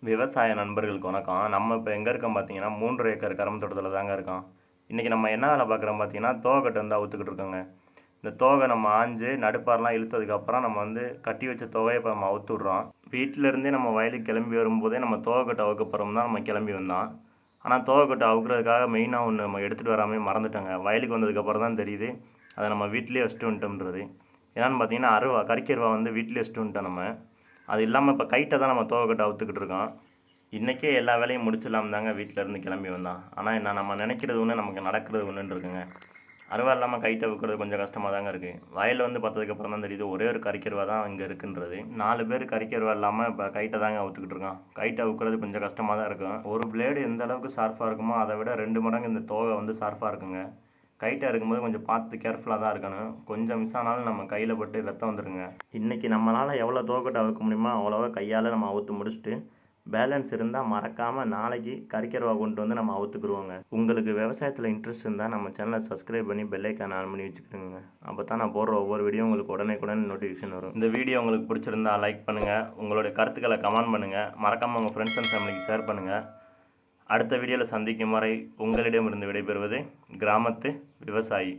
விவசாய நண்பர்களுக்கு வணக்கம். நம்ம இப்போ எங்கே இருக்கோம் பார்த்தீங்கன்னா 3 ஏக்கர் கரும்பு தோட்டத்தில் தாங்க இருக்கோம். இன்றைக்கி நம்ம என்ன வேலை பார்க்குறோம் பார்த்தீங்கன்னா தோகை வந்து அவுத்துக்கிட்டு இருக்கோங்க. இந்த தோகை நம்ம ஆஞ்சு நடுப்பாரெலாம் இழுத்ததுக்கப்புறம் நம்ம வந்து கட்டி வச்ச தோகையை இப்போ நம்ம அவுத்து விட்றோம். வீட்டிலேருந்தே நம்ம வயலுக்கு கிளம்பி வரும்போதே நம்ம தோகைக்கட்டை அவுக்கப்புறம் தான் நம்ம கிளம்பி வந்தோம். ஆனால் தோகைக்கட்டை அவுக்கிறதுக்காக மெயினாக ஒன்று நம்ம எடுத்துகிட்டு வராமே மறந்துட்டோங்க. வயலுக்கு வந்ததுக்கப்புறம் தான் தெரியுது அதை நம்ம வீட்டிலேயே வச்சுட்டு வந்துட்டோம்ன்றது. என்னென்னு பார்த்தீங்கன்னா கறிக்கருவா வந்து வீட்டிலே வச்சுட்டு வந்துட்டோம் நம்ம. அது இல்லாமல் இப்போ கைட்டை தான் நம்ம தோகைக்கட்டை அவுத்துக்கிட்டு இருக்கோம். இன்றைக்கே எல்லா வேலையும் முடிச்சிடலாம் தாங்க வீட்டிலேருந்து கிளம்பி வந்தான். ஆனால் என்ன நம்ம நினைக்கிறது ஒன்று, நமக்கு நடக்கிறது ஒன்றுன்னு இருக்குங்க. அருவா இல்லாமல் கைட்டை வைக்கிறது கொஞ்சம் கஷ்டமாக தாங்க இருக்குது. வயலில் வந்து பார்த்ததுக்கப்புறம் தான் தெரியுது ஒரே ஒரு கறிக்கருவா தான் இங்கே இருக்குன்றது. 4 பேர் கறிக்கருவா இல்லாமல் இப்போ கைட்டை தாங்க அவுத்துக்கிட்டு இருக்கான். கைட்டை அவுக்கிறது கொஞ்சம் கஷ்டமாக தான் இருக்கும். ஒரு பிளேடு எந்த அளவுக்கு ஷார்ப்பாக இருக்குமோ அதை விட 2 மடங்கு இந்த தோகை வந்து ஷார்ப்பாக இருக்குங்க. கைட்டாக இருக்கும்போது கொஞ்சம் பார்த்து கேர்ஃபுல்லாக தான் இருக்கணும். கொஞ்சம் மிஸ் ஆனாலும் நம்ம கையில் பட்டு ரத்தம் வந்துடுங்க. இன்றைக்கி நம்மளால் எவ்வளோ தோகட்டை அவுக்க முடியுமோ அவ்வளோவா கையால் நம்ம அவுத்து முடிச்சுட்டு பேலன்ஸ் இருந்தால் மறக்காமல் நாளைக்கு கறிக்கருவா கொண்டு வந்து நம்ம அவுத்துக்குருவோங்க. உங்களுக்கு விவசாயத்தில் இன்ட்ரெஸ்ட் இருந்தால் நம்ம சேனலை சப்ஸ்கிரைப் பண்ணி பெல்லைக்கான ஆன் பண்ணி வச்சுக்கோங்க. அப்போ தான் நான் போடுற ஒவ்வொரு வீடியோ உங்களுக்கு உடனே நோட்டிஃபிகேஷன் வரும். இந்த வீடியோ உங்களுக்கு பிடிச்சிருந்தா லைக் பண்ணுங்கள், உங்களுடைய கருத்துக்களை கமெண்ட் பண்ணுங்கள், மறக்காமல் உங்கள் ஃப்ரெண்ட்ஸ் அண்ட் ஃபேமிலிக்கு ஷேர் பண்ணுங்கள். அடுத்த வீடியோவில் சந்திக்கும் வரை உங்களிடமிருந்து விடைபெறுவது கிராமத்து விவசாயி.